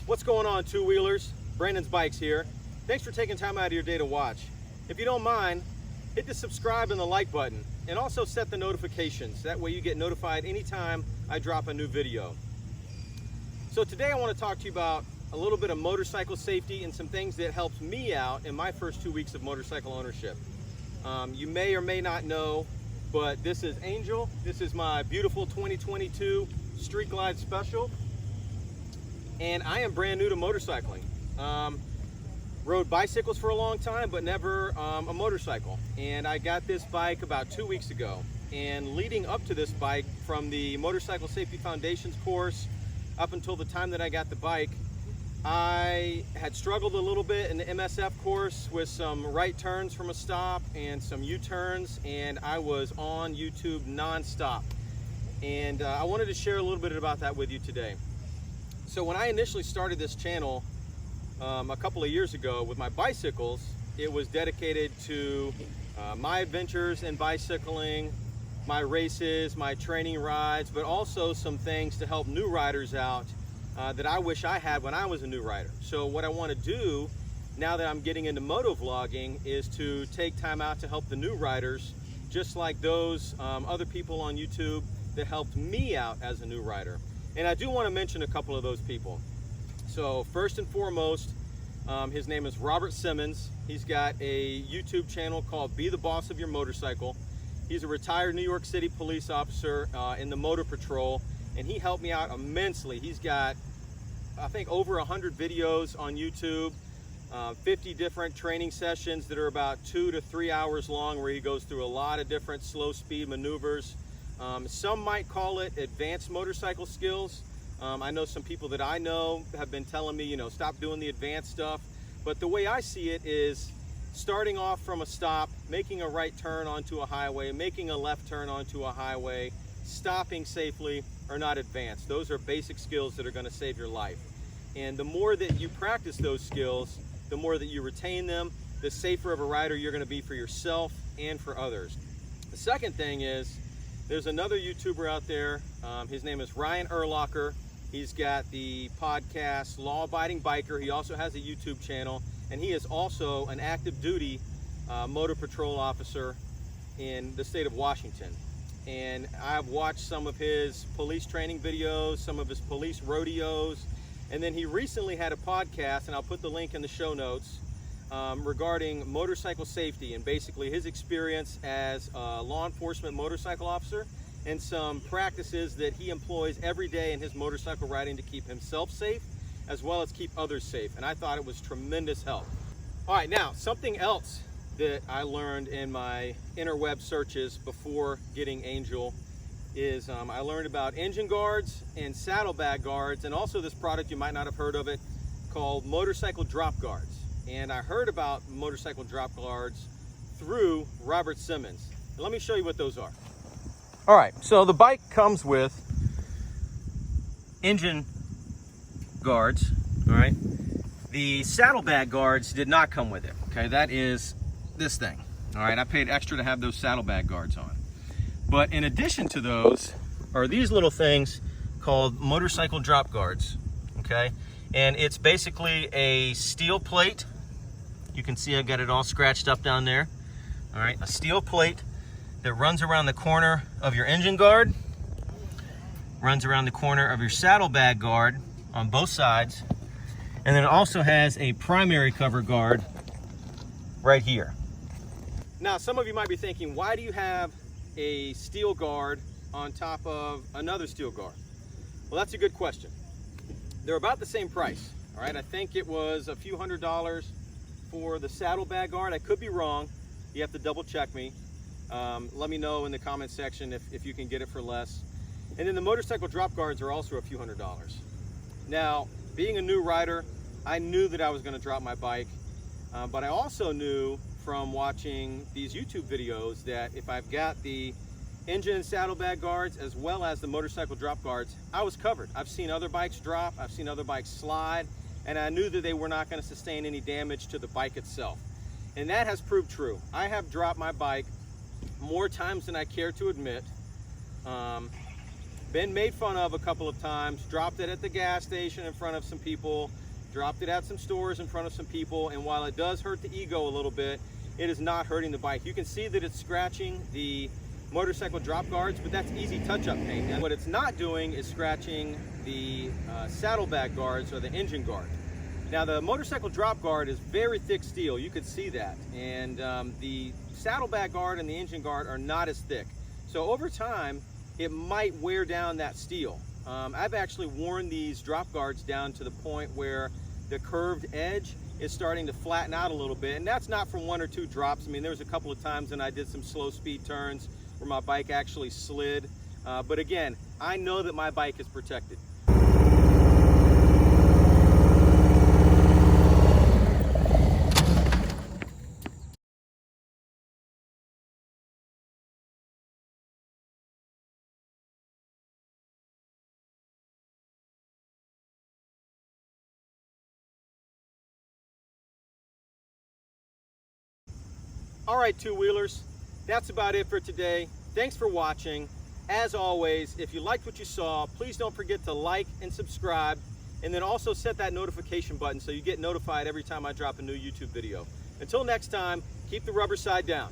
What's going on, two-wheelers? Brandon's Bikes here. Thanks for taking time out of your day to watch. If you don't mind, hit the subscribe and the like button, and also set the notifications. That way you get notified anytime I drop a new video. So today I want to talk to you about a little bit of motorcycle safety and some things that helped me out in my first 2 weeks of motorcycle ownership. You may or may not know, but this is Angel. This is my beautiful 2022 Street Glide Special. And I am brand new to motorcycling. Rode bicycles for a long time, but never a motorcycle. And I got this bike about 2 weeks ago. And leading up to this bike, from the Motorcycle Safety Foundations course up until the time that I got the bike, I had struggled a little bit in the MSF course with some right turns from a stop and some U-turns, and I was on YouTube non-stop. And I wanted to share a little bit about that with you today. So when I initially started this channel a couple of years ago with my bicycles, it was dedicated to my adventures in bicycling, my races, my training rides, but also some things to help new riders out that I wish I had when I was a new rider. So what I want to do now that I'm getting into moto vlogging is to take time out to help the new riders, just like those other people on YouTube that helped me out as a new rider. And I do want to mention a couple of those people. So first and foremost, his name is Robert Simmons. He's got a YouTube channel called Be the Boss of Your Motorcycle. He's a retired New York City police officer in the Motor Patrol, and he helped me out immensely. He's got, I think, over 100 videos on YouTube, 50 different training sessions that are about 2 to 3 hours long, where he goes through a lot of different slow speed maneuvers. Some might call it advanced motorcycle skills. I know some people that I know have been telling me, stop doing the advanced stuff. But the way I see it is starting off from a stop, making a right turn onto a highway, making a left turn onto a highway, stopping safely are not advanced. Those are basic skills that are going to save your life. And the more that you practice those skills, the more that you retain them, the safer of a rider you're going to be for yourself and for others. The second thing is, there's another YouTuber out there. His name is Urlacher. He's got the podcast Law Abiding Biker. He also has a YouTube channel, and he is also an active duty motor patrol officer in the state of Washington. And I've watched some of his police training videos, some of his police rodeos, and then he recently had a podcast, and I'll put the link in the show notes, regarding motorcycle safety and basically his experience as a law enforcement motorcycle officer and some practices that he employs every day in his motorcycle riding to keep himself safe as well as keep others safe. And I thought it was tremendous help. All right, now something else that I learned in my interweb searches before getting Angel is I learned about engine guards and saddlebag guards, and also this product, you might not have heard of it, called motorcycle drop guards. And I heard about motorcycle drop guards through Robert Simmons. And let me show you what those are. All right, so the bike comes with engine guards, all right? The saddlebag guards did not come with it, okay? That is this thing, all right? I paid extra to have those saddlebag guards on. But in addition to those are these little things called motorcycle drop guards, okay? And it's basically a steel plate. You can see I got it all scratched up down there. All right, a steel plate that runs around the corner of your engine guard, runs around the corner of your saddlebag guard on both sides, and then it also has a primary cover guard right here. Now, some of you might be thinking, why do you have a steel guard on top of another steel guard? Well, that's a good question. They're about the same price, all right? I think it was a few $100s for the saddlebag guard. I could be wrong. You have to double check me. Let me know in the comment section if you can get it for less. And then the motorcycle drop guards are also a few $100s. Now, being a new rider, I knew that I was going to drop my bike, but I also knew from watching these YouTube videos that if I've got the engine and saddlebag guards as well as the motorcycle drop guards, I was covered. I've seen other bikes drop, I've seen other bikes slide, and I knew that they were not going to sustain any damage to the bike itself. And that has proved true. I have dropped my bike more times than I care to admit. been made fun of a couple of times, dropped it at the gas station in front of some people, dropped it at some stores in front of some people, and while it does hurt the ego a little bit, it is not hurting the bike. You can see that it's scratching the motorcycle drop guards, but that's easy touch-up paint. And what it's not doing is scratching the saddlebag guards or the engine guard. Now the motorcycle drop guard is very thick steel, you could see that, and the saddlebag guard and the engine guard are not as thick. So over time, it might wear down that steel. I've actually worn these drop guards down to the point where the curved edge is starting to flatten out a little bit, and that's not from one or two drops. I mean, there was a couple of times when I did some slow speed turns where my bike actually slid, but again, I know that my bike is protected. All right, two-wheelers, that's about it for today. Thanks for watching. As always, if you liked what you saw, please don't forget to like and subscribe, and then also set that notification button so you get notified every time I drop a new YouTube video. Until next time, keep the rubber side down.